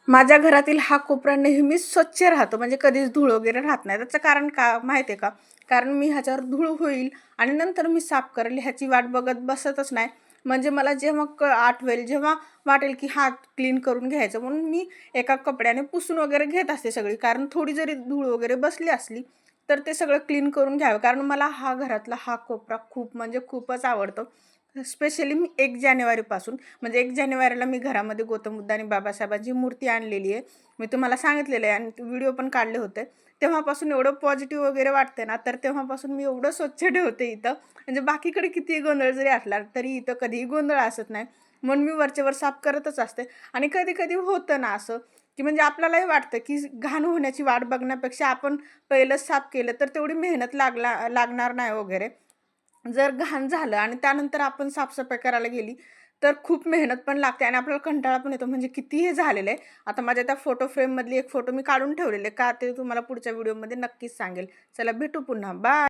माझ्या घरातील हा कोपरा नेहमीच स्वच्छ राहतो, म्हणजे कधीच धूळ वगैरे राहत नाही. त्याचं कारण का माहिती आहे का? कारण मी ह्याच्यावर धूळ होईल आणि नंतर मी साफ करेल ह्याची वाट बघत बसतच नाही. म्हणजे मला जेव्हा आठवेल, जेव्हा वाटेल की हात क्लीन करून घ्यायचं, म्हणून मी एका कपड्याने पुसून वगैरे घेत असते सगळी. कारण थोडी जरी धूळ वगैरे बसली असली, तर ते सगळं क्लीन करून घ्यावं. कारण मला हा घरातला हा कोपरा खूप म्हणजे खूपच आवडतो. स्पेशली मी 1 जानेवारीपासून, म्हणजे 1 जानेवारीला मी घरामध्ये गौतम बुद्ध आणि बाबासाहेबांची मूर्ती आणलेली आहे. मी तुम्हाला सांगितलेलं आहे आणि व्हिडिओ पण काढले होते. तेव्हापासून एवढं पॉझिटिव्ह वगैरे वाटते ना, तर तेव्हापासून मी एवढं स्वच्छ ठेवते इथं. म्हणजे बाकीकडे कितीही गोंधळ जरी असला, तरी इथं कधीही गोंधळ असत नाही. म्हणून मी वरचेवर साफ करतच असते. आणि कधी-कधी होतं ना असं, की म्हणजे आपल्यालाही वाटतं, की घाण होण्याची वाट बघण्यापेक्षा आपण पहिलंच साफ केलं, तर तेवढी मेहनत लागणार नाही वगैरे. जर घाण झालं आणि त्यानंतर आपण साफसफाई करायला गेली, तर खूप मेहनत पण लागते आणि आपल्याला कंटाळा पण येतो. म्हणजे किती हे झालेलं आहे. आता माझ्या त्या फोटो फ्रेममधली एक फोटो मी काढून ठेवलेले का ते तुम्हाला पुढच्या व्हिडिओमध्ये नक्कीच सांगेल. चला भेटू पुन्हा. बाय.